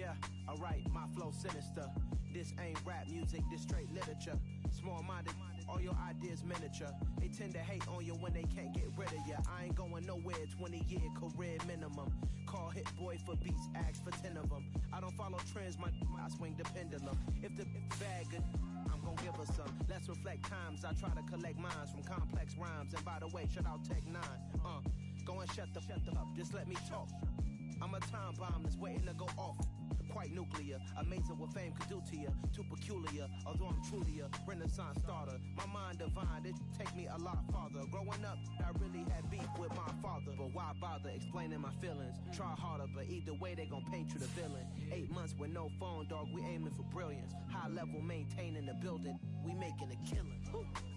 Yeah, alright, my flow sinister. This ain't rap music, this straight literature. Small-minded, all your ideas miniature. They tend to hate on you when they can't get rid of you. I ain't going nowhere, 20-year career minimum. Call Hit Boy for beats, ask for 10 of them. I don't follow trends, I swing the pendulum. If the bag good, I'm gon' give her some. Let's reflect times, I try to collect minds from complex rhymes. And by the way, shout out Tech 9. Go and shut the up, just let me talk. I'm a time bomb that's waiting to go off. Quite nuclear, amazing what fame could do to you. Too peculiar, although I'm truly a renaissance starter. My mind divine, it take me a lot farther. Growing up, I really had beef with my father. But why bother explaining my feelings? Try harder, but either way they gon' paint you the villain. 8 months with no phone, dog, we aiming for brilliance. High level maintaining the building, we making a killing.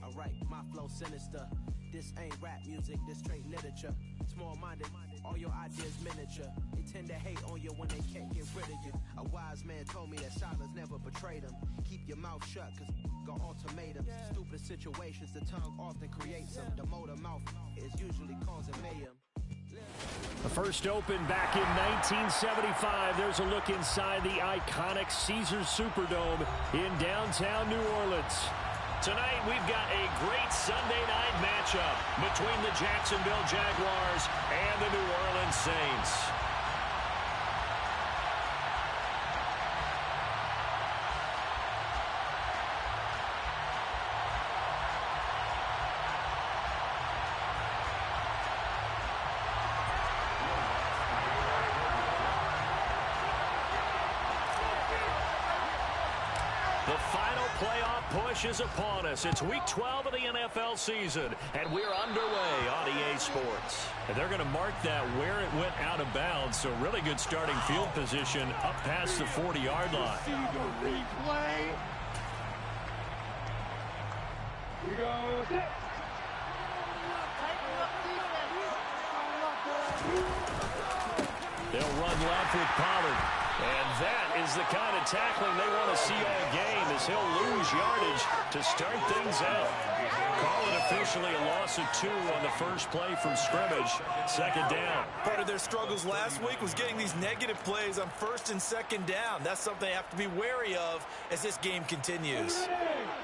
Alright, my flow sinister. This ain't rap music, this straight literature. Small-minded, all your ideas miniature. They tend to hate on you when they can't get rid of you. A wise man told me that silence never betrayed him. Keep your mouth shut, cause got ultimatums. Stupid situations, the tongue often creates them. The motor mouth is usually causing mayhem. The first open back in 1975. There's a look inside the iconic Caesars Superdome in downtown New Orleans. Tonight, we've got a great Sunday night matchup between the Jacksonville Jaguars and the New Orleans Saints. Push is upon us. It's week 12 of the NFL season, and we're underway on EA Sports. And they're going to mark that where it went out of bounds, so really good starting field position up past the 40-yard line. See the replay. We go set. They'll run left with Pollard. And that is the kind of tackling they want to see all game, as he'll lose yardage to start things out. Call it officially a loss of 2 on the first play from scrimmage. Second down. Part of their struggles last week was getting these negative plays on first and second down. That's something they have to be wary of as this game continues.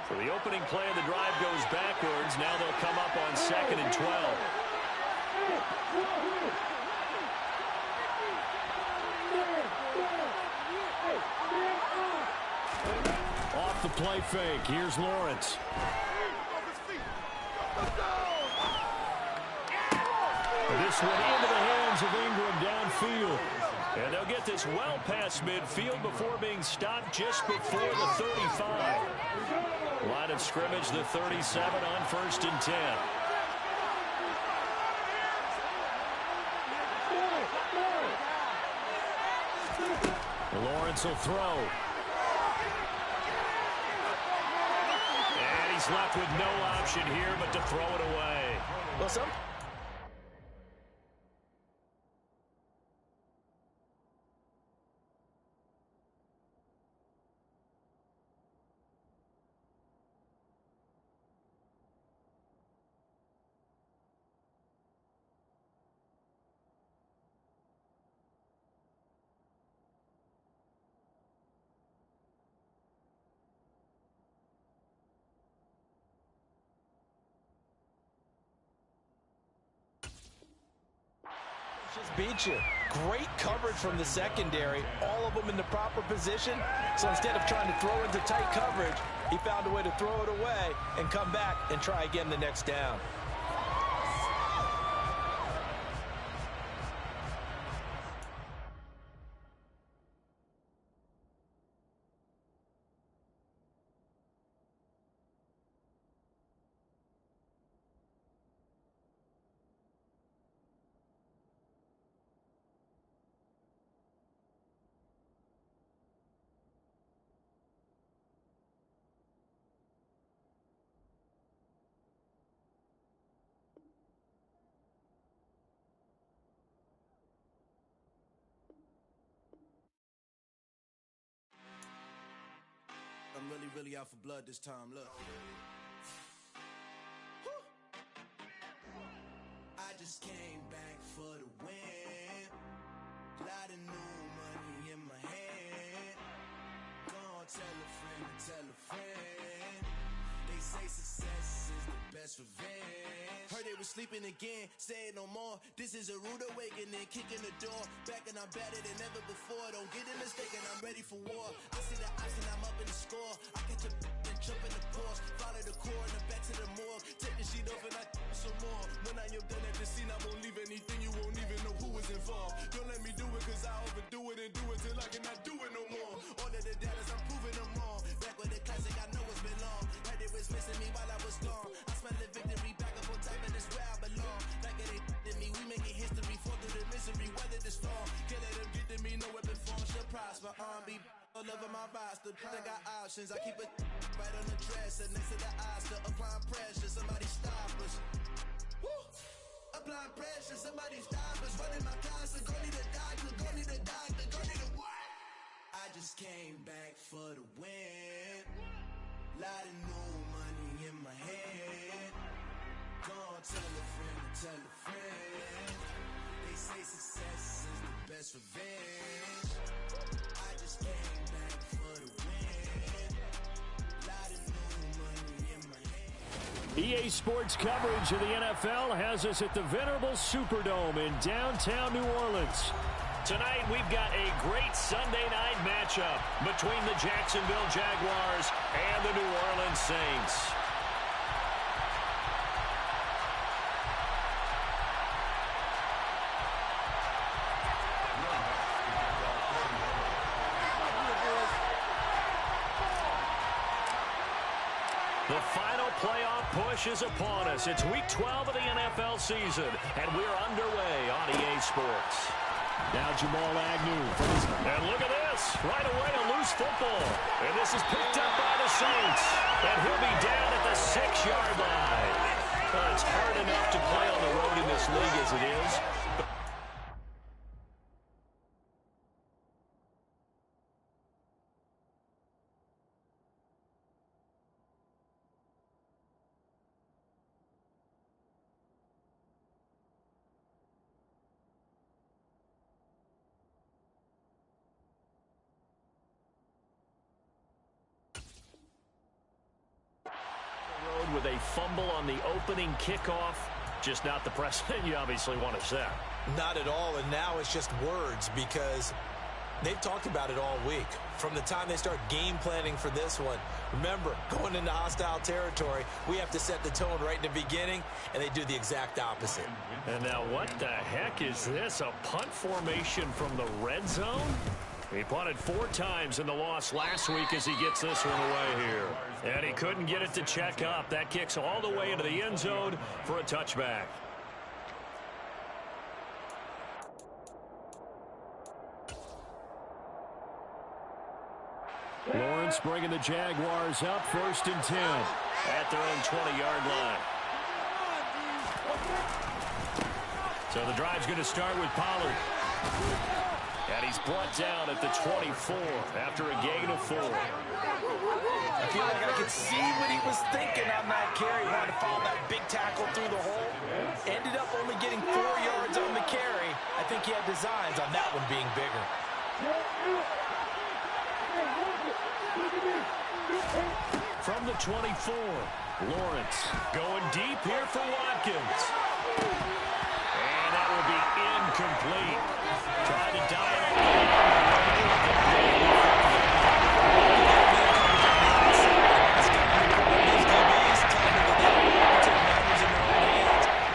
So the opening play of the drive goes backwards. Now they'll come up on 2nd and 12. Off the play fake, here's Lawrence. This one into the hands of Ingram downfield. And they'll get this well past midfield before being stopped just before the 35. Line of scrimmage, the 37 on 1st and 10. Lawrence will throw. And he's left with no option here but to throw it away. Well, some just beat you. Great coverage from the secondary, all of them in the proper position. So instead of trying to throw into tight coverage, he found a way to throw it away and come back and try again the next down. I'm really out for blood this time, look. I just came back for the win. Lot of new money in my hand. best revenge. Heard they was sleeping again, say it no more. This is a rude awakening, kicking the door. Back and I'm better than ever before. Don't get it mistaken, I'm ready for war. I see the option, I'm up in the score. I catch a and jump in the course. Follow the core and the back to the morgue. Take the sheet off and I some more. When I am done at the scene, I won't leave anything. You won't even know who was involved. Don't let me do it, cause I overdo it and do it till I cannot do it no more. All of the data, I'm proving them wrong. Back with the classic, I know it's been long. Heard it was missing me while I was gone. I smell the victory back up on top, and it's where I belong. Like it ain't to me, we making history. Fall through the misery, weather the storm. Can't let them get to me, no weapon form shall prosper. Be all over my roster, I got options. I keep it right on the dresser, next to the Oscar. Applying pressure, somebody stop us. Woo! Applying pressure, somebody stop us. Running my closet, go need a doctor, go need a doctor, go need a what? I just came back for the win. Lot of new money in my head. Go on, tell a friend to tell a friend. They say success is the best revenge. I just came back for the win. Lot of new money in my head. EA Sports coverage of the NFL has us at the venerable Superdome in downtown New Orleans. Tonight, we've got a great Sunday night matchup between the Jacksonville Jaguars and the New Orleans Saints. The final playoff push is upon us. It's Week 12 of the NFL season, and we're underway on EA Sports. Now Jamal Agnew. And look at this. Right away, a loose football. And this is picked up by the Saints. And he'll be down at the 6-yard line. Well, it's hard enough to play on the road in this league as it is. With a fumble on the opening kickoff, just not the precedent you obviously want to set. Not at all, and now it's just words because they've talked about it all week. From the time they start game planning for this one, remember, going into hostile territory, we have to set the tone right in the beginning, and they do the exact opposite. And now what the heck is this? A punt formation from the red zone? He punted 4 times in the loss last week as he gets this one away here. And he couldn't get it to check up. That kicks all the way into the end zone for a touchback. Lawrence bringing the Jaguars up 1st and 10 at their own 20-yard line. So the drive's going to start with Pollard. And he's brought down at the 24 after a gain of 4. I feel like I could see what he was thinking on that carry. He wanted to follow that big tackle through the hole. Ended up only getting 4 yards on the carry. I think he had designs on that one being bigger. From the 24, Lawrence going deep here for Watkins. And that will be incomplete. Trying to dial it.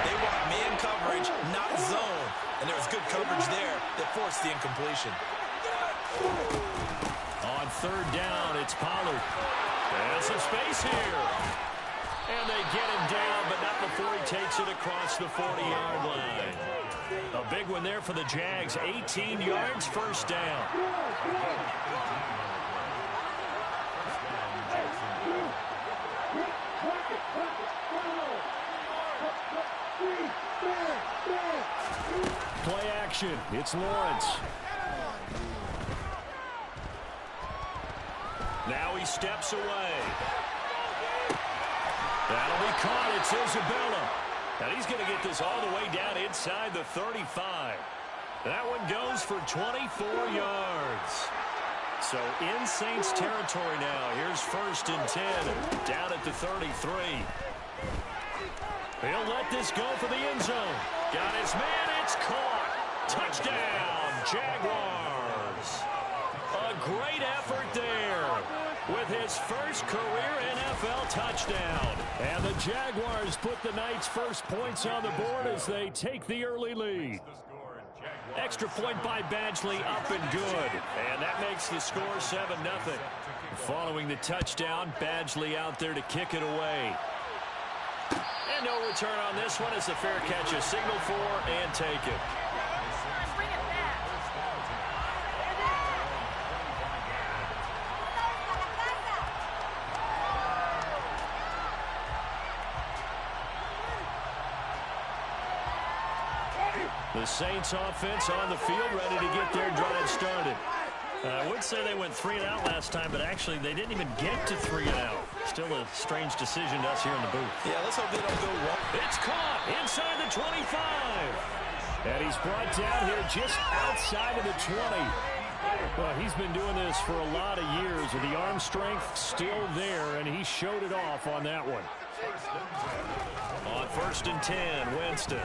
They want man coverage, not zone. And there was good coverage there that forced the incompletion. On 3rd down, it's Pollard. There's some space here. And they get him down, but not before he takes it across the 40-yard line. A big one there for the Jags. 18 yards, 1st down. Play action. It's Lawrence. Now he steps away. That'll be caught. It's Isabella. And he's going to get this all the way down inside the 35. That one goes for 24 yards. So in Saints territory now. Here's 1st and 10 down at the 33. He'll let this go for the end zone. Got his man. It's caught. Touchdown, Jaguars. A great effort there with his first career NFL touchdown. And the Jaguars put the night's first points on the board as they take the early lead. Extra point by Badgley, up and good. And that makes the score 7-0. Following the touchdown, Badgley out there to kick it away. And no return on this one as the fair catch is signaled for and taken. Bring it back. The Saints offense on the field, ready to get their drive started. I would say they went 3-and-out last time, but actually they didn't even get to 3-and-out. Still a strange decision to us here in the booth. Yeah, let's hope they don't go one. It's caught inside the 25. And he's brought down here just outside of the 20. Well, he's been doing this for a lot of years with the arm strength still there, and he showed it off on that one. On 1st and 10, Winston.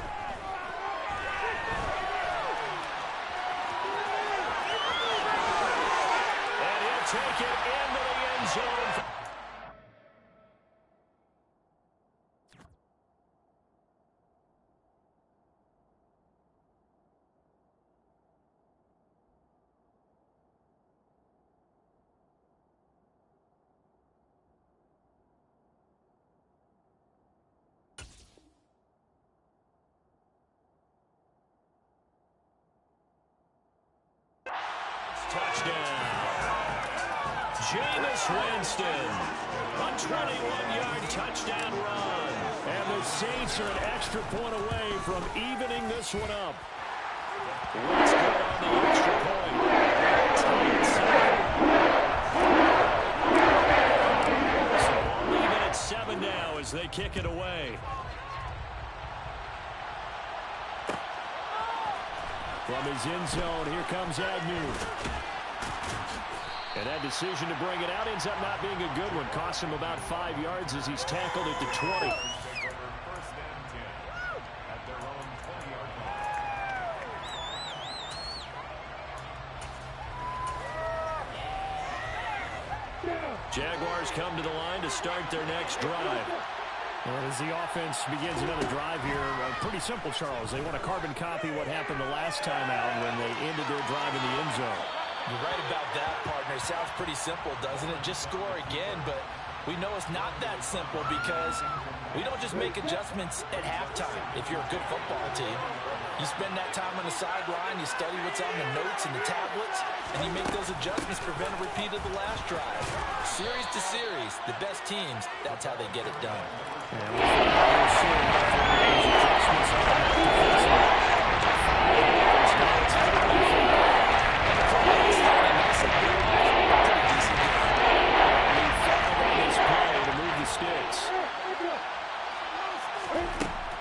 Take it into the end zone. Touchdown. Jameis Winston, a 21-yard touchdown run. And the Saints are an extra point away from evening this one up. Let's go on the extra point. So all even at 7 now as they kick it away. From his end zone, here comes Agnew. And that decision to bring it out ends up not being a good one. Costs him about 5 yards as he's tackled at the 20. Jaguars come to the line to start their next drive. Well, as the offense begins another drive here, pretty simple, Charles. They want to carbon copy what happened the last time out when they ended their drive in the end zone. You're right about that, partner. Sounds pretty simple, doesn't it? Just score again, but we know it's not that simple because we don't just make adjustments at halftime if you're a good football team. You spend that time on the sideline, you study what's on the notes and the tablets, and you make those adjustments to prevent a repeat of the last drive. Series to series, the best teams, that's how they get it done.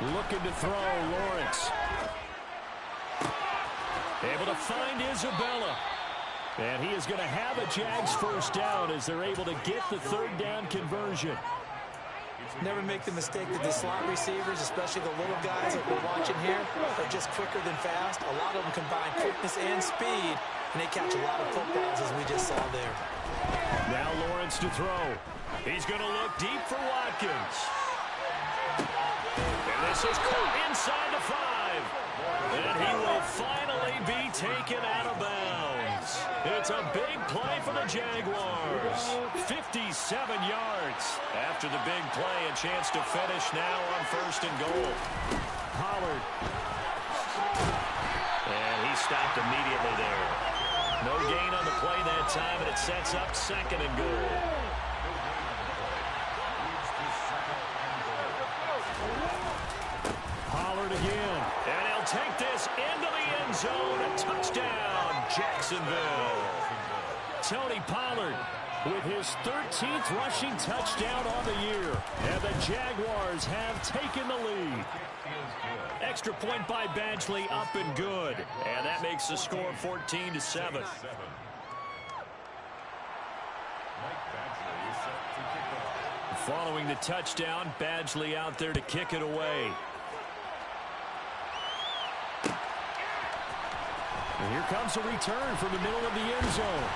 Looking to throw, Lawrence. Able to find Isabella. And he is going to have a Jags first down as they're able to get the third down conversion. Never make the mistake that the slot receivers, especially the little guys that we're watching here, are just quicker than fast. A lot of them combine quickness and speed, and they catch a lot of footballs as we just saw there. Now Lawrence to throw. He's going to look deep for Watkins. And this is caught inside the 5. And he will finally be taken out of bounds. It's a big play for the Jaguars. 57 yards. After the big play, a chance to finish now on 1st and goal. Pollard. And he stopped immediately there. No gain on the play that time, and it sets up 2nd and goal. Pollard again. And he'll take this into the end zone. A touchdown, Jacksonville. Tony Pollard with his 13th rushing touchdown on the year. And the Jaguars have taken the lead. Extra point by Badgley, up and good. And that makes the score 14-7. Following the touchdown, Badgley out there to kick it away. And here comes a return from the middle of the end zone.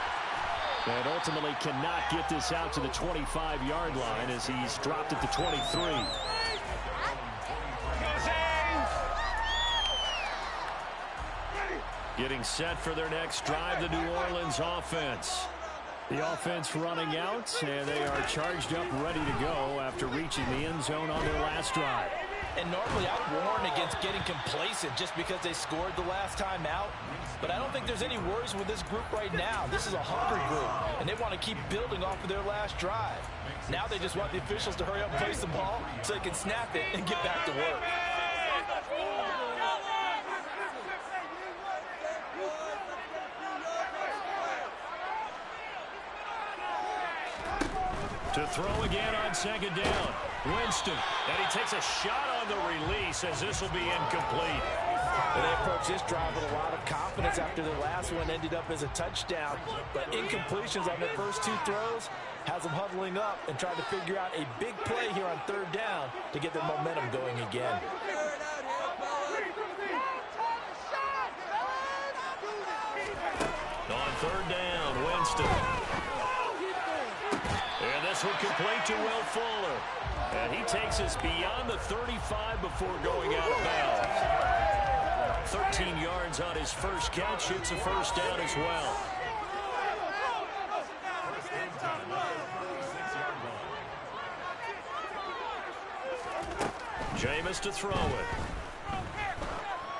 And ultimately cannot get this out to the 25-yard line as he's dropped at the 23. Getting set for their next drive, the New Orleans offense. The offense running out, and they are charged up, ready to go after reaching the end zone on their last drive. And normally I warn against getting complacent just because they scored the last time out. But I don't think there's any worries with this group right now. This is a hungry group, and they want to keep building off of their last drive. Now they just want the officials to hurry up and place the ball so they can snap it and get back to work. To throw again on second down. Winston. And he takes a shot on the release as this will be incomplete. And they approach this drive with a lot of confidence after their last one ended up as a touchdown. But incompletions on their first two throws has them huddling up and trying to figure out a big play here on third down to get their momentum going again. On third down, Winston. And this one complete to Will Fuller. And he takes us beyond the 35 before going out of bounds. 13 yards on his first catch. It's a first down as well. Jameis to throw it.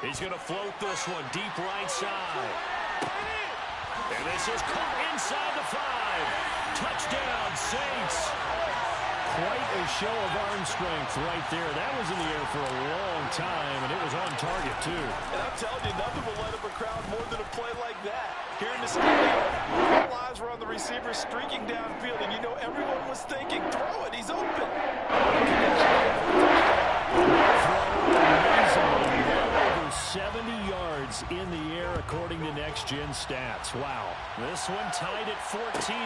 He's going to float this one deep right side. And this is caught inside the 5. Touchdown, Saints. Quite a show of arm strength right there. That was in the air for a long time, and it was on target, too. And I'm telling you, nothing will light up a crowd more than a play like that. Here in the stadium, all eyes were on the receiver streaking downfield, and you know everyone was thinking, throw it, he's open. Amazingly, well over 70 yards in the air according to Next Gen Stats. Wow. This one tied at 14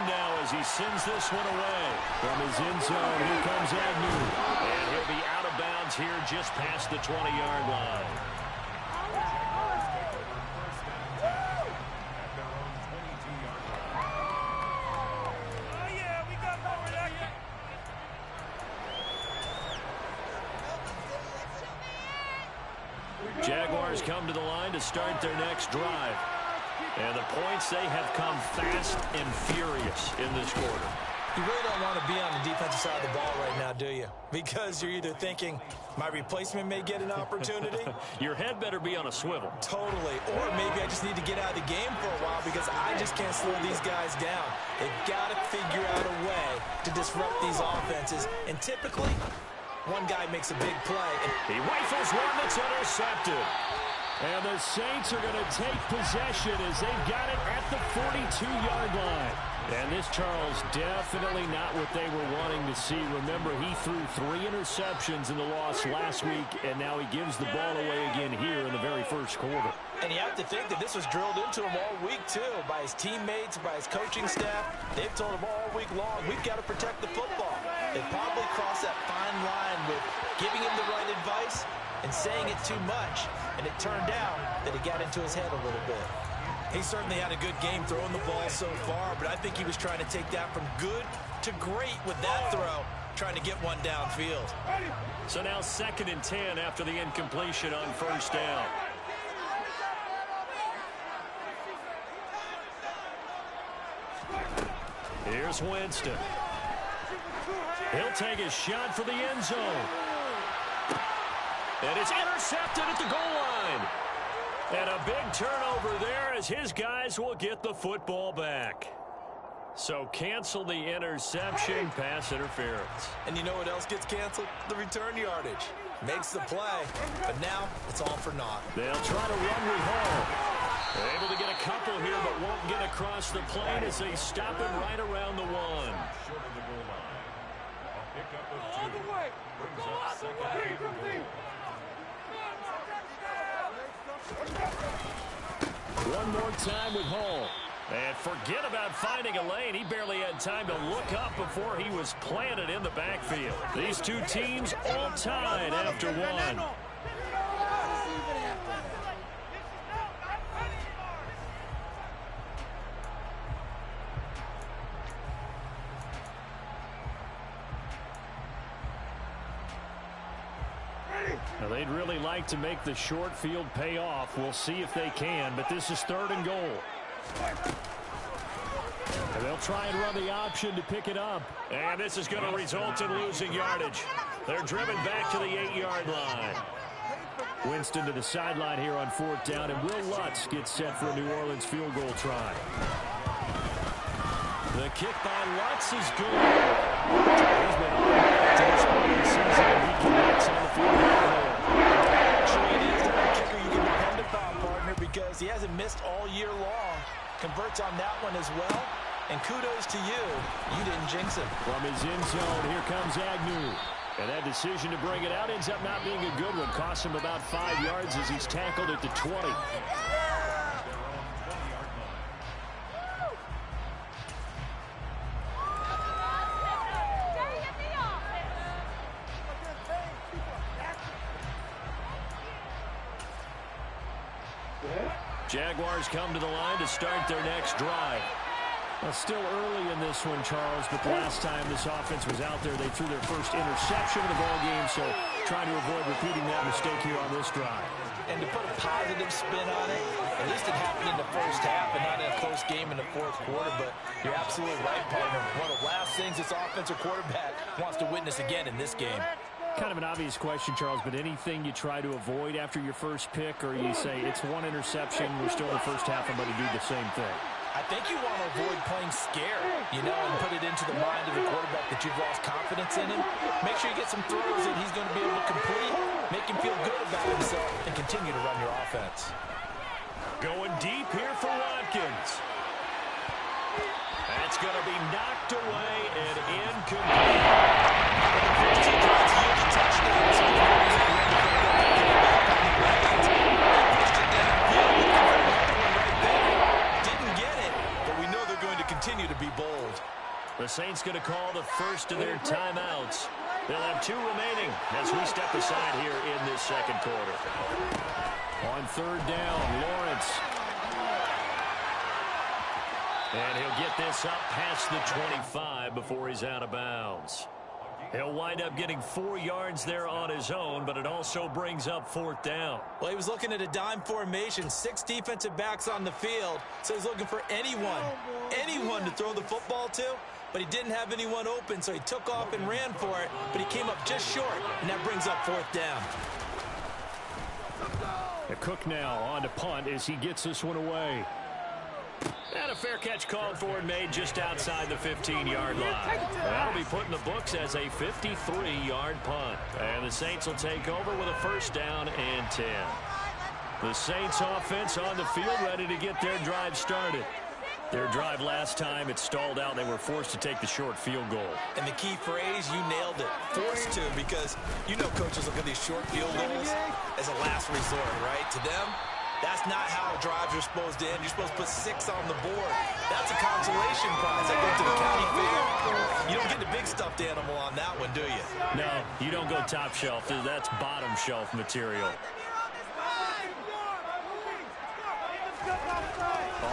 now as he sends this one away. From his end zone, here comes Agnew. And he'll be out of bounds here just past the 20-yard line. Jaguars come to the line to start their next drive. And the points, they have come fast and furious in this quarter. You really don't want to be on the defensive side of the ball right now, do you? Because you're either thinking, my replacement may get an opportunity. Your head better be on a swivel. Totally. Or maybe I just need to get out of the game for a while because I just can't slow these guys down. They've got to figure out a way to disrupt these offenses. And typically, one guy makes a big play. He rifles one that's intercepted. And the Saints are going to take possession as they've got it at the 42-yard line. And this, Charles, definitely not what they were wanting to see. Remember, he threw 3 interceptions in the loss last week, and now he gives the ball away again here in the very first quarter. And you have to think that this was drilled into him all week, too, by his teammates, by his coaching staff. They've told him all week long, we've got to protect the football. They probably crossed that fine line with giving him the right advice and saying it too much. And it turned out that it got into his head a little bit. He certainly had a good game throwing the ball so far, but I think he was trying to take that from good to great with that throw, trying to get one downfield. So now 2nd and 10 after the incompletion on first down. Here's Winston. He'll take a shot for the end zone. And it's intercepted at the goal line. And a big turnover there as his guys will get the football back. So cancel the interception, pass interference. And you know what else gets canceled? The return yardage. Makes the play, but now it's all for naught. They'll try to run with Hall. Able to get a couple here, but won't get across the plane as they stop him right around the 1. Short of the goal line. A pickup of 2. Brings up 2nd and goal. One more time with Hall. And forget about finding a lane. He barely had time to look up before he was planted in the backfield. These two teams all tied after one. Now, they'd really like to make the short field pay off. We'll see if they can, but this is 3rd and goal. And they'll try and run the option to pick it up. And this is going to result in losing yardage. They're driven back to the 8-yard line. Winston to the sideline here on 4th down, and Will Lutz gets set for a New Orleans field goal try. The kick by Lutz is good. He's been on to this point of the season, and he connects on the field goal. Actually, it is the kicker you can depend upon, partner, because he hasn't missed all year long. Converts on that one as well. And kudos to you. You didn't jinx him. From his end zone, here comes Agnew. And that decision to bring it out ends up not being a good one. Costs him about 5 yards as he's tackled at the 20. Jaguars come to the line to start their next drive. Well, still early in this one, Charles, but the last time this offense was out there, they threw their first interception of the ball game, so trying to avoid repeating that mistake here on this drive. And to put a positive spin on it, at least it happened in the first half and not in a close game in the 4th quarter, but you're absolutely right, partner. One of the last things this offensive quarterback wants to witness again in this game. Kind of an obvious question, Charles, but anything you try to avoid after your first pick, or you say it's one interception, we're still in the first half, I'm going to do the same thing? I think you want to avoid playing scared, you know, and put it into the mind of the quarterback that you've lost confidence in him. Make sure you get some throws that he's going to be able to complete, make him feel good about himself, and continue to run your offense. Going deep here for Watkins. That's going to be knocked away and incomplete. First two drives yielded touchdowns. Continue to be bold. The Saints going to call the first of their timeouts. They'll have 2 remaining as we step aside here in this 2nd quarter. On 3rd down, Lawrence. And he'll get this up past the 25 before he's out of bounds. He'll wind up getting 4 yards there on his own, but it also brings up 4th down. Well, he was looking at a dime formation, 6 defensive backs on the field, so he's looking for anyone to throw the football to, but he didn't have anyone open, so he took off and ran for it, but he came up just short, and that brings up 4th down. Cook now on to punt as he gets this one away. And a fair catch called for and made just outside the 15-yard line. That'll be put in the books as a 53-yard punt. And the Saints will take over with a 1st down and 10. The Saints offense on the field ready to get their drive started. Their drive last time, it stalled out. They were forced to take the short field goal. And the key phrase, you nailed it. Forced to, because you know coaches look at these short field goals as a last resort, right? To them, that's not how drives are supposed to end. You're supposed to put 6 on the board. That's a consolation prize. That goes to the county fair. You don't get the big stuffed animal on that one, do you? No, you don't go top shelf. That's bottom shelf material.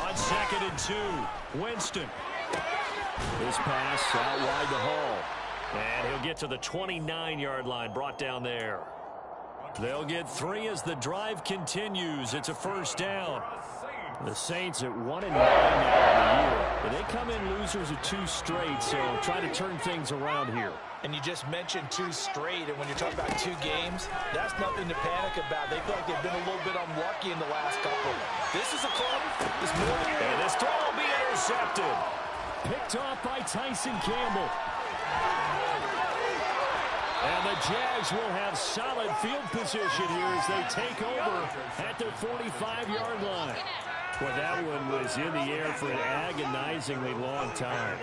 On 2nd and 2, Winston. This pass out wide the Hall. And he'll get to the 29-yard line, brought down there. They'll get 3 as the drive continues. It's a 1st down. The Saints at 1-9 now in the year. But they come in losers of 2 straight, so try to turn things around here. And you just mentioned 2 straight, and when you're talking about 2 games, that's nothing to panic about. They feel like they've been a little bit unlucky in the last couple. This is a club. This morning, and this throw will be intercepted. Picked off by Tyson Campbell. And the Jags will have solid field position here as they take over at their 45-yard line. Well, that one was in the air for an agonizingly long time.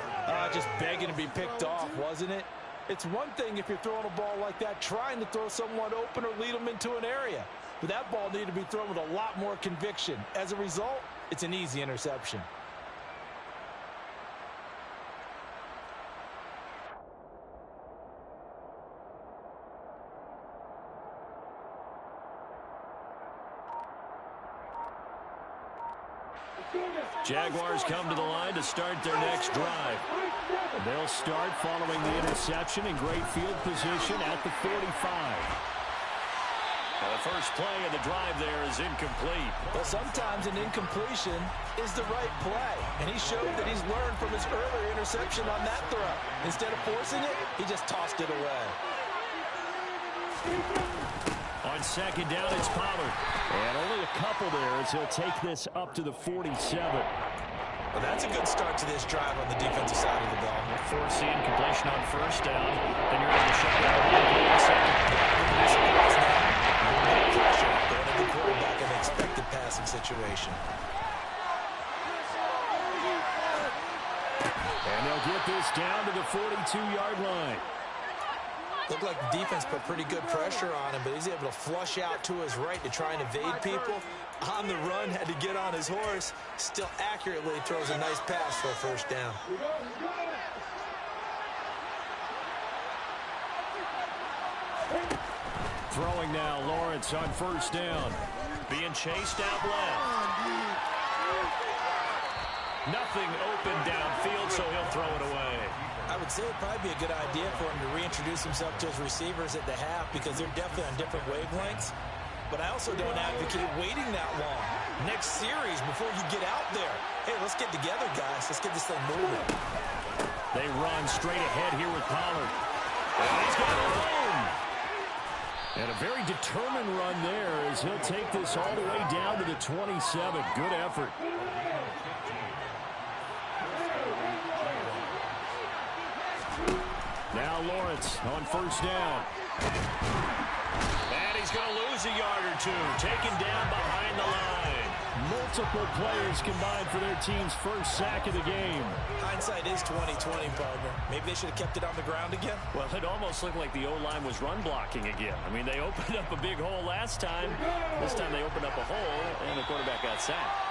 Just begging to be picked off, wasn't it? It's one thing if you're throwing a ball like that, trying to throw someone open or lead them into an area. But that ball needed to be thrown with a lot more conviction. As a result, it's an easy interception. Jaguars come to the line to start their next drive. They'll start following the interception in great field position at the 45. The first play of the drive there is incomplete. Well, sometimes an incompletion is the right play. And he showed that he's learned from his earlier interception on that throw. Instead of forcing it, he just tossed it away. On second down, it's Pollard. And only a couple there as he'll take this up to the 47. Well, that's a good start to this drive on the defensive side of the ball. Forcing completion on first down. Then you're able to shut down the second. Pressure going to the quarterback in an expected passing situation. And they'll get this down to the 42-yard line. Looked like the defense put pretty good pressure on him, but he's able to flush out to his right to try and evade people. On the run, had to get on his horse. Still accurately throws a nice pass for a first down. Throwing now, Lawrence on first down. Being chased out left. Nothing open downfield, so he'll throw it away. I would say it'd probably be a good idea for him to reintroduce himself to his receivers at the half because they're definitely on different wavelengths. But I also don't advocate waiting that long. Next series, before you get out there, hey, let's get together, guys. Let's get this thing moving. They run straight ahead here with Pollard. And he's got it home. And a very determined run there as he'll take this all the way down to the 27. Good effort. Now Lawrence on first down. And he's going to lose a yard or two. Taken down behind the line. Multiple players combined for their team's first sack of the game. Hindsight is 20/20, partner. Maybe they should have kept it on the ground again. Well, it almost looked like the O-line was run blocking again. I mean, they opened up a big hole last time. This time they opened up a hole, and the quarterback got sacked.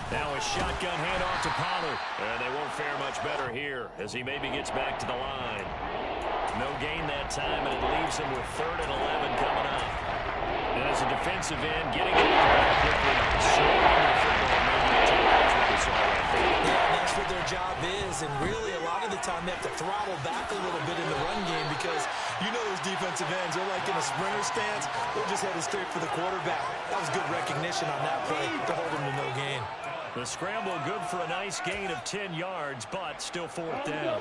Now a shotgun handoff to Pollard. And they won't fare much better here as he maybe gets back to the line. No gain that time, and it leaves him with 3rd and 11 coming up. And as a defensive end, getting it back quickly, showing the football, maybe a time. That's what we saw right there. Yeah, that's what their job is, and really a lot of the time they have to throttle back a little bit in the run game because you know those defensive ends, they're like in a sprinter stance. They're just headed straight for the quarterback. That was good recognition on that play to hold him to no gain. The scramble good for a nice gain of 10 yards, but still 4th down.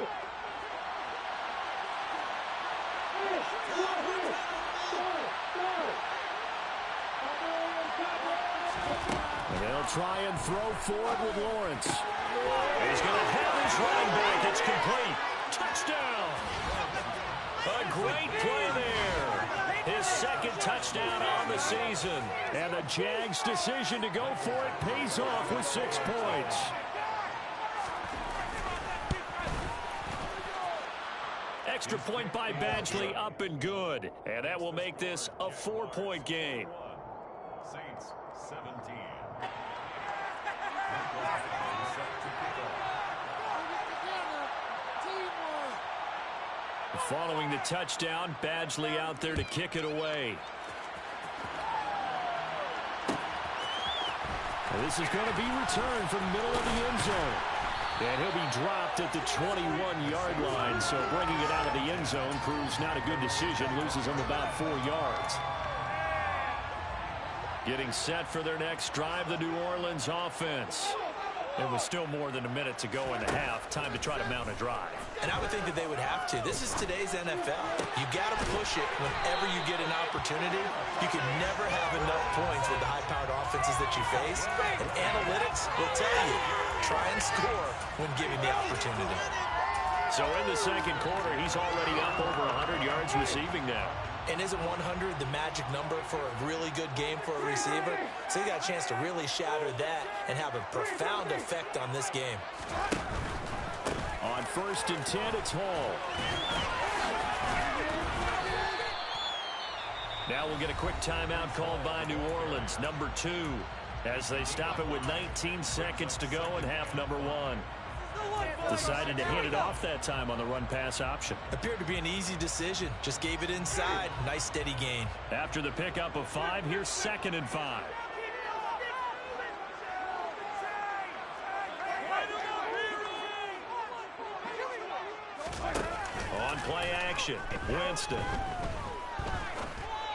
And they'll try and throw forward with Lawrence. He's going to have his running back. It's complete. Touchdown. A great play there. His 2nd touchdown on the season. And the Jags' decision to go for it pays off with 6 points. Extra point by Badgley, up and good. And that will make this a 4-point game. Saints 17. Following the touchdown, Badgley out there to kick it away. And this is going to be returned from the middle of the end zone. And he'll be dropped at the 21-yard line. So bringing it out of the end zone proves not a good decision. Loses him about 4 yards. Getting set for their next drive, the New Orleans offense. There was still more than a minute to go in the half. Time to try to mount a drive. And I would think that they would have to. This is today's NFL. You got to push it whenever you get an opportunity. You can never have enough points with the high-powered offenses that you face. And analytics will tell you, try and score when given the opportunity. So in the 2nd quarter, he's already up over 100 yards receiving now. And isn't 100 the magic number for a really good game for a receiver? So he got a chance to really shatter that and have a profound effect on this game. On 1st and 10, it's Hall. Now we'll get a quick timeout called by New Orleans, number 2, as they stop it with 19 seconds to go in half number 1. Decided to hand it off that time on the run-pass option. Appeared to be an easy decision. Just gave it inside. Nice steady gain. After the pickup of 5, here's 2nd and 5. On play action, Winston.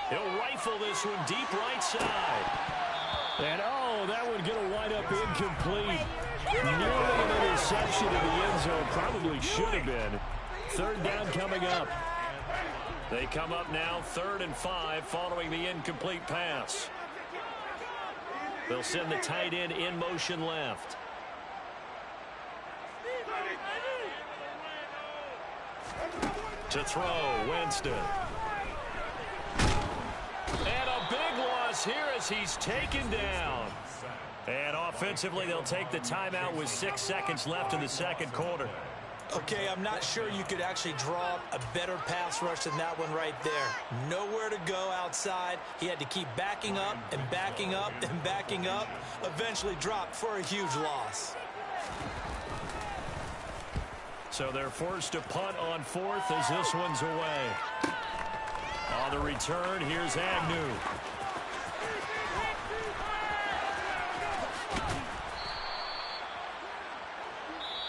He'll rifle this one deep right side. And, oh, that one going to wind up incomplete. Nearly an interception in the end zone. Probably should have been. 3rd down coming up. They come up now 3rd and 5 following the incomplete pass. They'll send the tight end in motion left. To throw, Winston. And a big loss here as he's taken down. And offensively, they'll take the timeout with 6 seconds left in the 2nd quarter. Okay, I'm not sure you could actually draw a better pass rush than that one right there. Nowhere to go outside. He had to keep backing up and backing up and backing up. Eventually dropped for a huge loss. So they're forced to punt on 4th as this one's away. On the return, here's Agnew.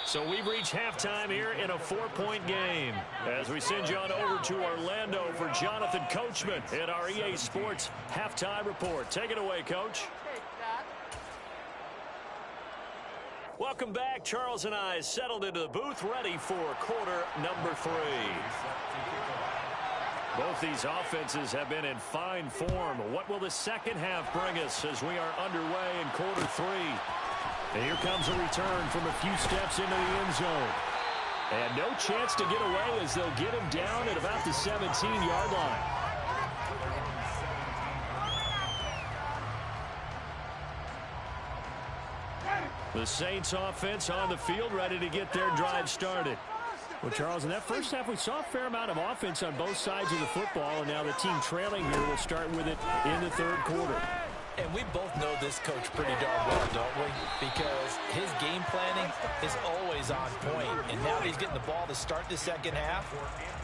So we've reached halftime here in a 4-point game. As we send you on over to Orlando for Jonathan Coachman in our EA Sports Halftime Report. Take it away, Coach. Welcome back. Charles and I settled into the booth, ready for quarter number 3. Both these offenses have been in fine form. What will the second half bring us as we are underway in quarter 3? And here comes a return from a few steps into the end zone. And no chance to get away as they'll get him down at about the 17-yard line. The Saints offense on the field, ready to get their drive started. Well, Charles, in that first half, we saw a fair amount of offense on both sides of the football, and now the team trailing here will start with it in the 3rd quarter. And we both know this coach pretty darn well, don't we? Because his game planning is always on point. And now that he's getting the ball to start the second half,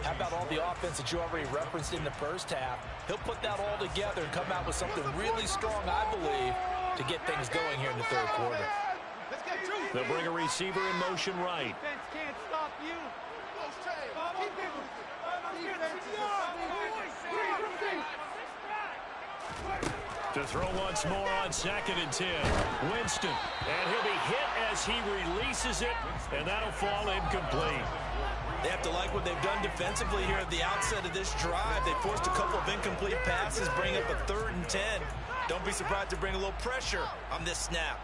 how about all the offense that you already referenced in the first half? He'll put that all together and come out with something really strong, I believe, to get things going here in the 3rd quarter. They'll bring a receiver in motion right. Can't stop you. To throw once more on 2nd and 10. Winston. And he'll be hit as he releases it, and that'll fall incomplete. They have to like what they've done defensively here at the outset of this drive. They forced a couple of incomplete passes, bring up a 3rd and 10. Don't be surprised to bring a little pressure on this snap.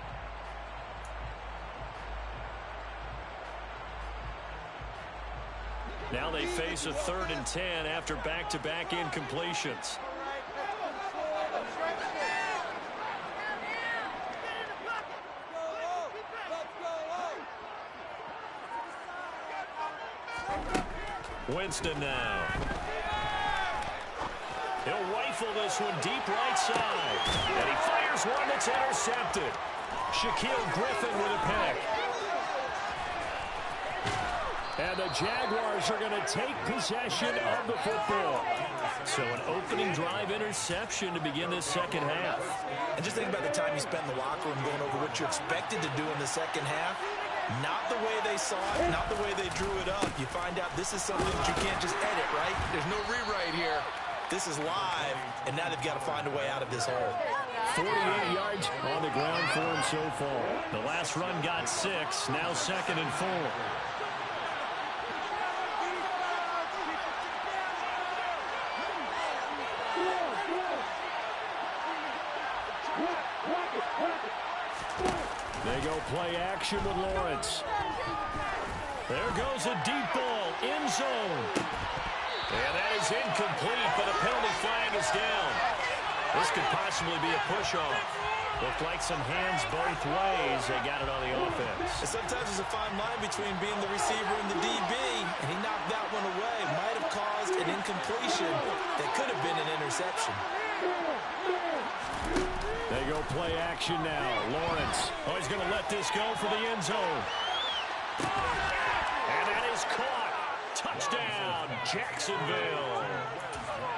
Now they face a 3rd and 10 after back-to-back incompletions. Winston now. He'll rifle this one deep right side. And he fires one that's intercepted. Shaquille Griffin with a pick. And the Jaguars are going to take possession of the football. So an opening drive interception to begin this second half. And just think about the time you spent in the locker room going over what you expected to do in the second half. Not the way they saw it, not the way they drew it up. You find out this is something that you can't just edit, right? There's no rewrite here. This is live, and now they've got to find a way out of this hole. 48 yards on the ground for him so far. The last run got 6, now 2nd and 4. They go play action with Lawrence. There goes a deep ball, end zone. And that is incomplete, but a penalty flag is down. This could possibly be a push-off. Looked like some hands both ways. They got it on the offense. Sometimes there's a fine line between being the receiver and the DB, and he knocked that one away. Might have caused an incompletion that could have been an interception. They go play action now. Lawrence. Oh, he's going to let this go for the end zone. touchdown, Jacksonville.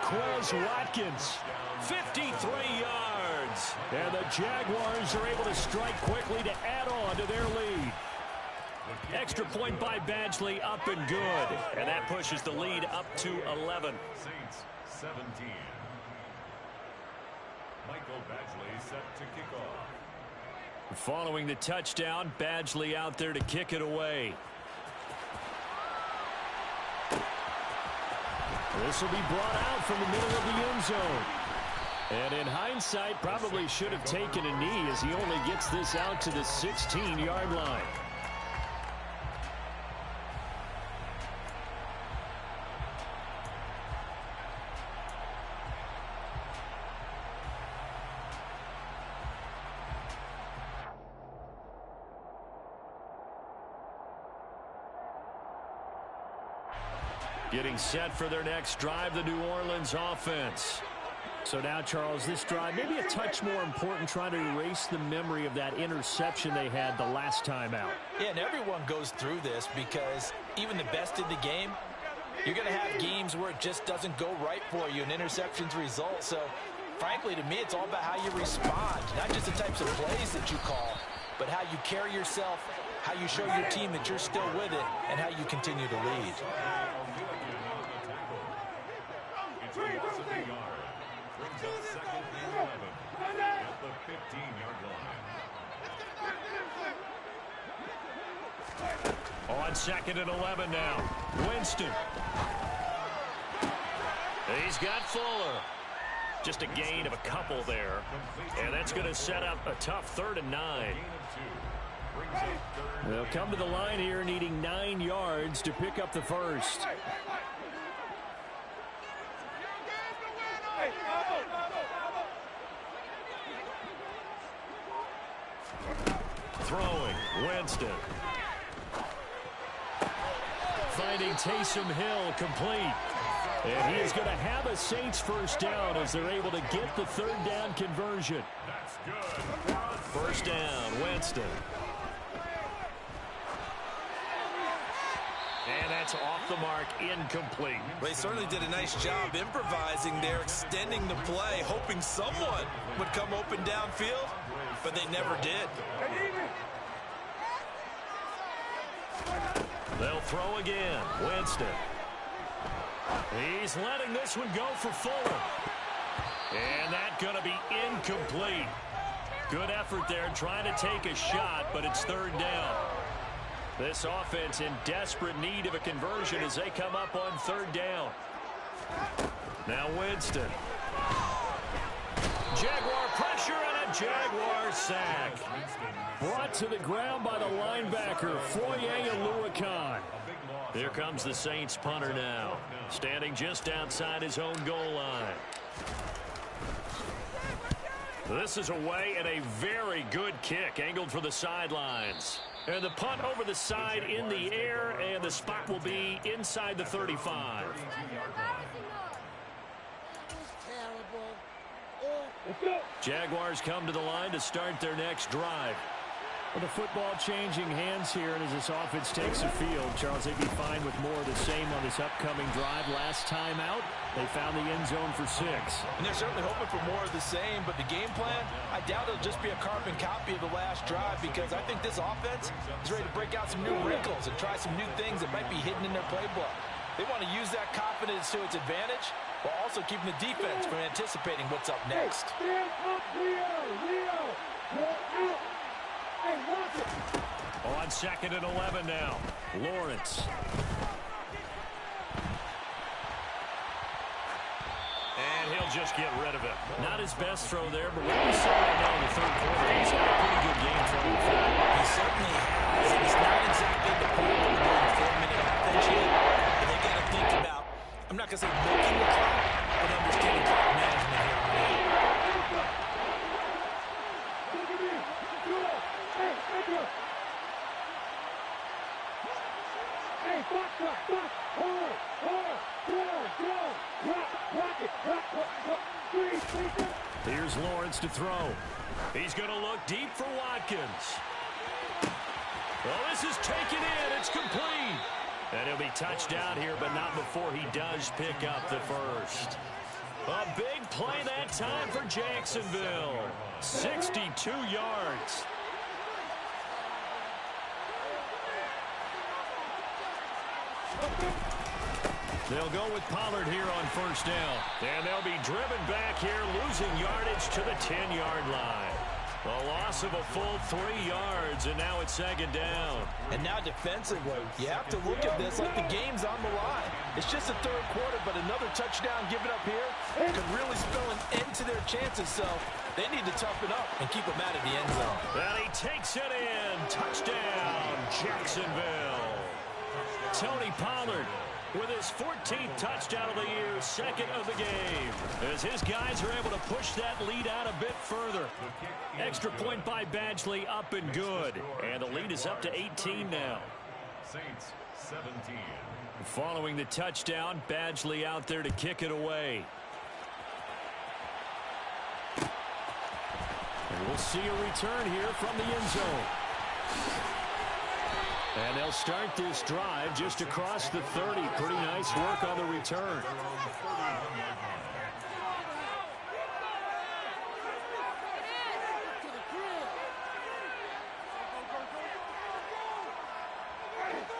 Quez Watkins, 53 yards. And the Jaguars are able to strike quickly to add on to their lead. Extra point by Badgley, up and good. And that pushes the lead up to 11. Saints 17. Michael Badgley set to kick off. Following the touchdown, Badgley out there to kick it away. This will be brought out from the middle of the end zone. And in hindsight, probably should have taken a knee as he only gets this out to the 16-yard line. Getting set for their next drive, the New Orleans offense. So now, Charles, this drive maybe a touch more important, trying to erase the memory of that interception they had the last time out. Yeah, and everyone goes through this because even the best in the game, you're going to have games where it just doesn't go right for you and interceptions result. So, frankly, to me, it's all about how you respond, not just the types of plays that you call, but how you carry yourself, how you show your team that you're still with it, and how you continue to lead. It's a loss of a yard. Brings up second and 11 at the 15-yard line. On second and 11 now. Winston. He's got Fuller. Just a gain of a couple there. And that's going to set up a tough 3rd and 9. They'll come to the line here needing 9 yards to pick up the first. Throwing, Winston. Finding Taysom Hill complete. And he is going to have a Saints first down as they're able to get the 3rd down conversion. That's good. First down, Winston. And that's off the mark, incomplete. They certainly did a nice job improvising there, extending the play, hoping someone would come open downfield, but they never did. They'll throw again. Winston. He's letting this one go for Fuller. And that's going to be incomplete. Good effort there trying to take a shot, but it's 3rd down. This offense in desperate need of a conversion as they come up on 3rd down. Now Winston. Jaguar pressure and a Jaguar sack. Brought to the ground by the linebacker, Foye Oluokun. Here comes the Saints punter now, standing just outside his own goal line. This is away and a very good kick, angled for the sidelines. And the punt over the side in the air, and the spot will be inside the 35. Jaguars come to the line to start their next drive. Well, the football changing hands here, and as this offense takes the field, Charles, they'd be fine with more of the same on this upcoming drive. Last time out, they found the end zone for 6. And they're certainly hoping for more of the same, but the game plan, I doubt it'll just be a carbon copy of the last drive, because I think this offense is ready to break out some new wrinkles and try some new things that might be hidden in their playbook. They want to use that confidence to its advantage, while also keeping the defense from anticipating what's up next. On 2nd and 11 now, Lawrence. And he'll just get rid of it. Not his best throw there, but what we saw right now in the 3rd quarter, he's had a pretty good game throwing the football. He certainly has. And he's not exactly the point of doing 4-minute offense yet. But they got to think about, I'm not going to say milking the clock, but understanding clock management here on it. Here's Lawrence to throw. He's going to look deep for Watkins. Well, this is taken in. It's complete. And he'll be touched down here, but not before he does pick up the first. A big play that time for Jacksonville. 62 yards. They'll go with Pollard here on first down. And they'll be driven back here, losing yardage to the 10-yard line. A loss of a full 3 yards, and now it's second down. And now defensively, you have to look at this like the game's on the line. It's just the third quarter, but another touchdown given up here could really spell an end to their chances. So they need to toughen up and keep them out of the end zone. And he takes it in. Touchdown, Jacksonville. Tony Pollard with his 14th touchdown of the year, second of the game, as his guys are able to push that lead out a bit further. Extra point by Badgley, up and good. And the lead is up to 18 now. Saints 17. Following the touchdown, Badgley out there to kick it away. And we'll see a return here from the end zone. And they'll start this drive just across the 30. Pretty nice work on the return.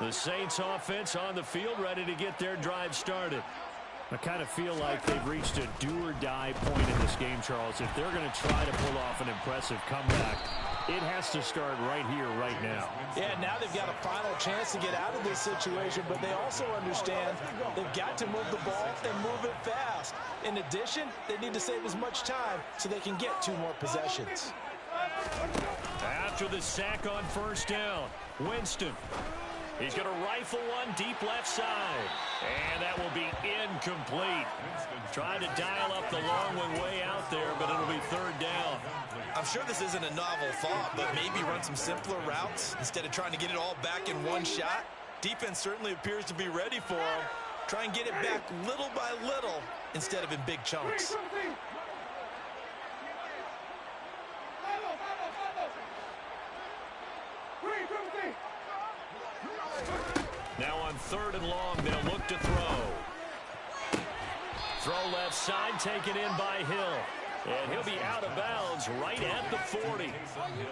The Saints offense on the field, ready to get their drive started. I kind of feel like they've reached a do-or-die point in this game, Charles. If they're going to try to pull off an impressive comeback, it has to start right here, right now. Yeah, now they've got a final chance to get out of this situation, but they also understand they've got to move the ball and move it fast. In addition, they need to save as much time so they can get 2 more possessions. After the sack on first down, Winston. He's going to rifle one deep left side. And that will be incomplete. Trying to dial up the long one way out there, but it'll be third down. I'm sure this isn't a novel thought, but maybe run some simpler routes instead of trying to get it all back in one shot. Defense certainly appears to be ready for him. Try and get it back little by little instead of in big chunks. Now on third and long, they'll look to throw. Throw left side, taken in by Hill. And he'll be out of bounds right at the 40.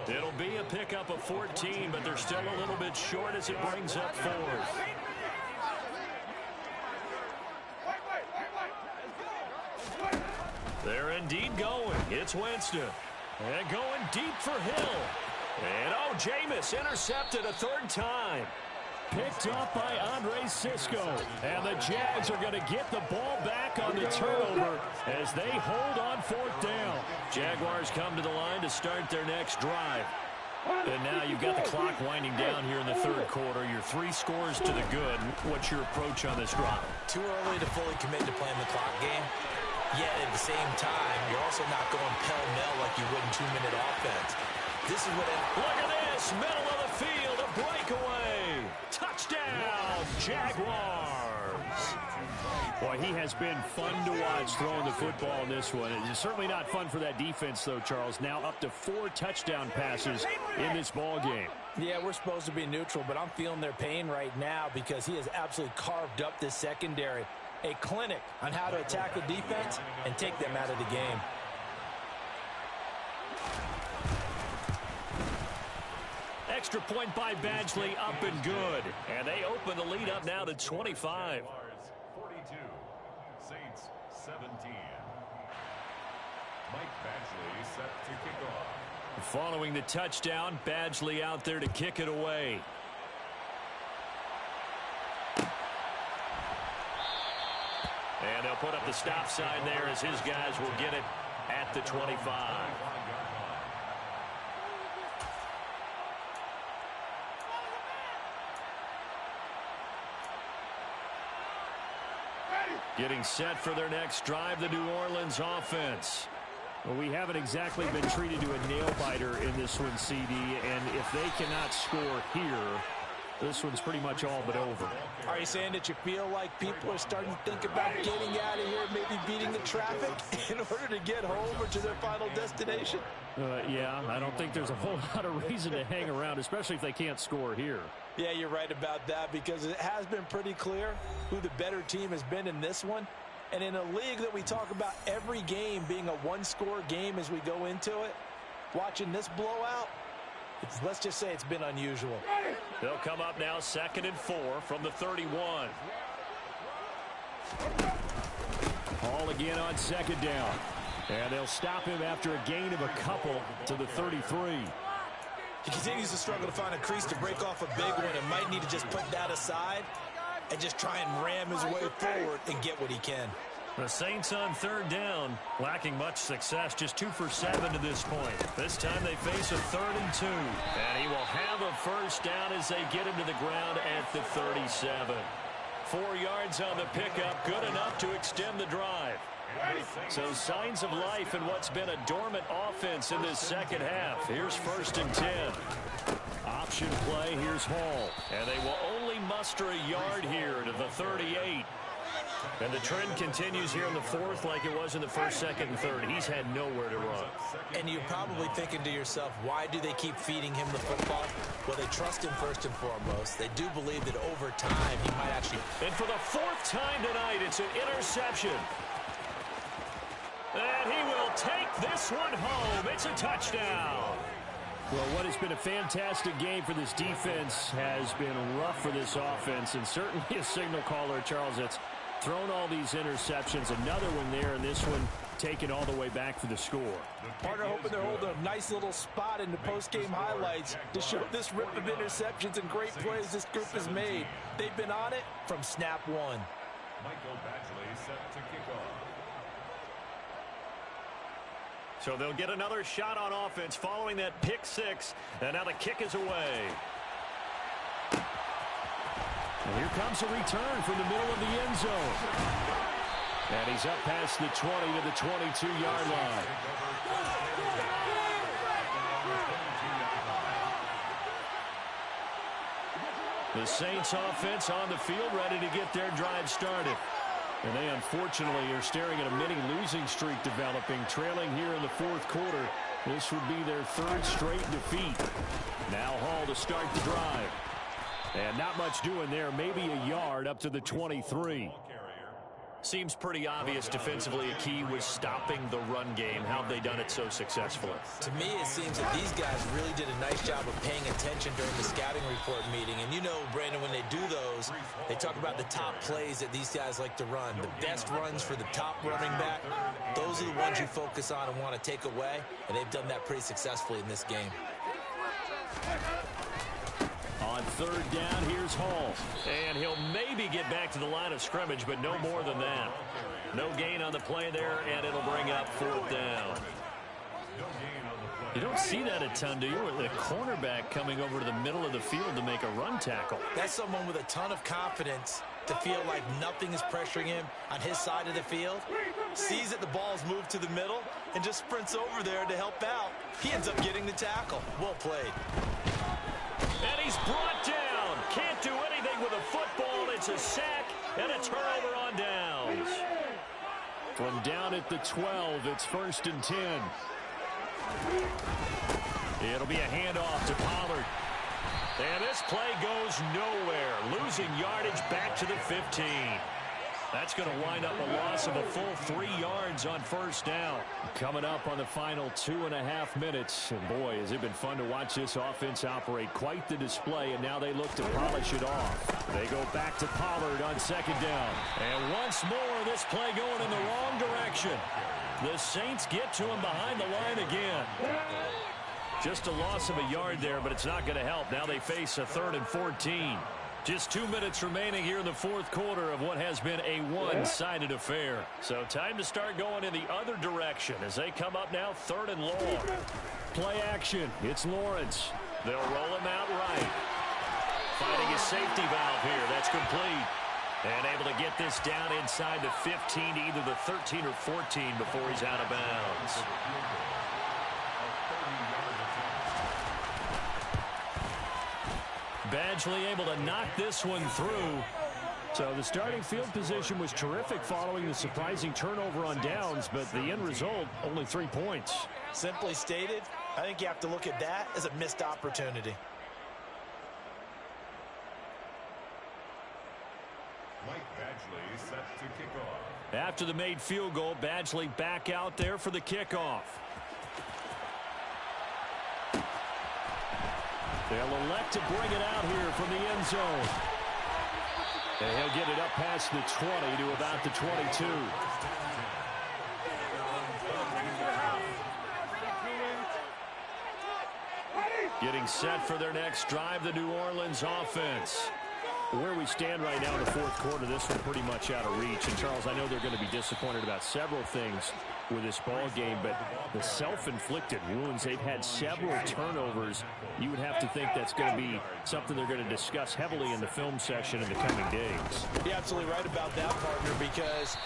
It'll be a pickup of 14, but they're still a little bit short as it brings up fourth. They're indeed going. It's Winston. And going deep for Hill. And Jameis intercepted a third time. Picked up by Andre Cisco. And the Jags are going to get the ball back on the turnover as they hold on fourth down. Jaguars come to the line to start their next drive. And now you've got the clock winding down here in the third quarter. Your 3 scores to the good. What's your approach on this drive? Too early to fully commit to playing the clock game. Yet at the same time, you're also not going pell-mell like you would in 2-minute offense. This is what look at this, middle of the field, a breakaway. Touchdown, Jaguars. Boy, he has been fun to watch throwing the football in this one. It's certainly not fun for that defense, though, Charles. Now up to 4 touchdown passes in this ball game. Yeah, we're supposed to be neutral, but I'm feeling their pain right now because he has absolutely carved up this secondary. A clinic on how to attack the defense and take them out of the game. Extra point by Badgley, up and good. And they open the lead up now to 25. 42, Saints 17. Mike Badgley set to kick off. Following the touchdown, Badgley out there to kick it away. And they'll put up the stop sign there as his guys will get it at the 25. Getting set for their next drive, the New Orleans offense. Well, we haven't exactly been treated to a nail-biter in this one, CD, and if they cannot score here, this one's pretty much all but over. Are you saying that you feel like people are starting to think about getting out of here, maybe beating the traffic in order to get home or to their final destination? Yeah, I don't think there's a whole lot of reason to hang around, especially if they can't score here. Yeah, you're right about that, because it has been pretty clear who the better team has been in this one. And in a league that we talk about every game being a one-score game as we go into it, watching this blowout, let's just say it's been unusual. They'll come up now 2nd and 4 from the 31. Hall again on 2nd down. And they'll stop him after a gain of a couple to the 33. He continues to struggle to find a crease to break off a big one and might need to just put that aside and just try and ram his way forward and get what he can. The Saints on 3rd down, lacking much success, just 2 for 7 to this point. This time they face a 3rd and 2. And he will have a first down as they get him to the ground at the 37. 4 yards on the pickup, good enough to extend the drive. So signs of life in what's been a dormant offense in this second half. Here's 1st and 10. Option play, here's Hall. And they will only muster a yard here to the 38. And the trend continues here in the 4th like it was in the 1st, 2nd, and 3rd. He's had nowhere to run. And you're probably thinking to yourself, why do they keep feeding him the football? Well, they trust him first and foremost. They do believe that over time he might actually... And for the 4th time tonight, it's an interception. And he will take this one home. It's a touchdown. Well, what has been a fantastic game for this defense has been rough for this offense, and certainly a signal caller, Charles, that's thrown all these interceptions. Another one there, and this one taken all the way back for the score. Partner hoping they're holding a nice little spot in the post-game highlights to show this rip of interceptions and great plays this group has made. They've been on it from snap one. Michael Badgley set to kick off. So they'll get another shot on offense following that pick 6, and now the kick is away. And here comes a return from the middle of the end zone. And he's up past the 20 to the 22-yard line. The Saints offense on the field ready to get their drive started. And they unfortunately are staring at a mini losing streak developing, trailing here in the 4th quarter. This would be their 3rd straight defeat. Now Hall to start the drive. And not much doing there, maybe a yard up to the 23. Seems pretty obvious defensively a key was stopping the run game. How have they done it so successfully? To me, it seems that these guys really did a nice job of paying attention during the scouting report meeting. And you know, Brandon, when they do those, they talk about the top plays that these guys like to run. The best runs for the top running back, those are the ones you focus on and want to take away. And they've done that pretty successfully in this game. On 3rd down, here's Hall. And he'll maybe get back to the line of scrimmage, but no more than that. No gain on the play there, and it'll bring up 4th down. You don't see that a ton, do you? With a cornerback coming over to the middle of the field to make a run tackle. That's someone with a ton of confidence to feel like nothing is pressuring him on his side of the field. Sees that the ball's moved to the middle and just sprints over there to help out. He ends up getting the tackle. Well played. And he's brought down. Can't do anything with a football. It's a sack and a turnover on downs. From down at the 12, it's 1st and 10. It'll be a handoff to Pollard. And this play goes nowhere. Losing yardage back to the 15. That's going to wind up a loss of a full 3 yards on 1st down. Coming up on the final 2.5 minutes. And boy, has it been fun to watch this offense operate. Quite the display, and now they look to polish it off. They go back to Pollard on 2nd down. And once more, this play going in the wrong direction. The Saints get to him behind the line again. Just a loss of a yard there, but it's not going to help. Now they face a 3rd and 14. Just 2 minutes remaining here in the 4th quarter of what has been a one-sided affair. So time to start going in the other direction as they come up now 3rd and long. Play action. It's Lawrence. They'll roll him out right. Finding a safety valve here. That's complete. And able to get this down inside the 15 to either the 13 or 14 before he's out of bounds. Badgley able to knock this one through. So the starting field position was terrific following the surprising turnover on downs, but the end result, only 3 points. Simply stated, I think you have to look at that as a missed opportunity. Mike Badgley set to kick off. After the made field goal, Badgley back out there for the kickoff. They'll elect to bring it out here from the end zone. And he'll get it up past the 20 to about the 22. Getting set for their next drive, the New Orleans offense. Where we stand right now in the fourth quarter, this one pretty much out of reach. And, Charles, I know they're going to be disappointed about several things with this ball game, but the self-inflicted wounds, they've had several turnovers. You would have to think that's going to be something they're going to discuss heavily in the film session in the coming days. You're absolutely right about that, partner, because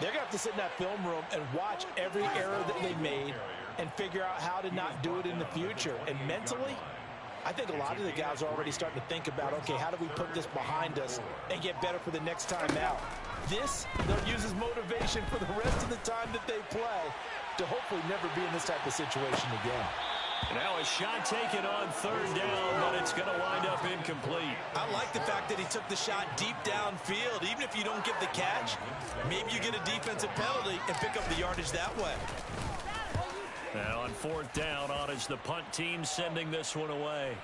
they're going to have to sit in that film room and watch every error that they made and figure out how to not do it in the future. And mentally, I think a lot of the guys are already starting to think about, okay, how do we put this behind us and get better for the next time out? This, they'll use as motivation for the rest of the time that they play to hopefully never be in this type of situation again. Now a shot taken on third down, but it's going to wind up incomplete. I like the fact that he took the shot deep downfield. Even if you don't get the catch, maybe you get a defensive penalty and pick up the yardage that way. And on fourth down, on is the punt team sending this one away.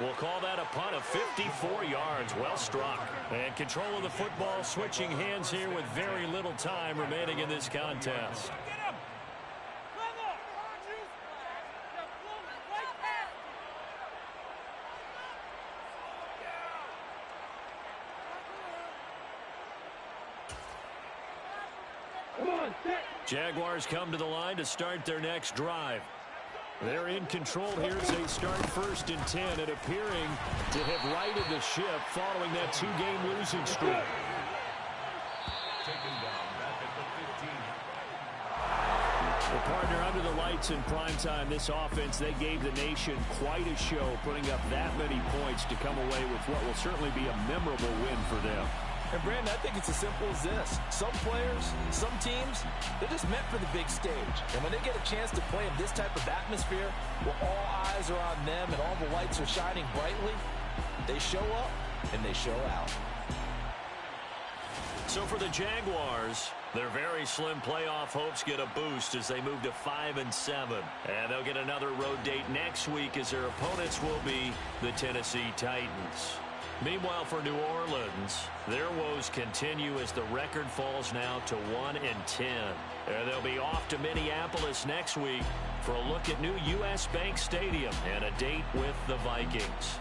We'll call that a punt of 54 yards. Well struck. And control of the football switching hands here with very little time remaining in this contest. Jaguars come to the line to start their next drive. They're in control here as they start 1st and 10 and appearing to have righted the ship following that 2-game losing streak. Taken down back at the 15. Well, partner, under the lights in prime time, this offense, they gave the nation quite a show, putting up that many points to come away with what will certainly be a memorable win for them. And, Brandon, I think it's as simple as this. Some players, some teams, they're just meant for the big stage. And when they get a chance to play in this type of atmosphere where all eyes are on them and all the lights are shining brightly, they show up and they show out. So for the Jaguars, their very slim playoff hopes get a boost as they move to 5-7. And they'll get another road date next week as their opponents will be the Tennessee Titans. Meanwhile, for New Orleans, their woes continue as the record falls now to 1-10. And they'll be off to Minneapolis next week for a look at new U.S. Bank Stadium and a date with the Vikings.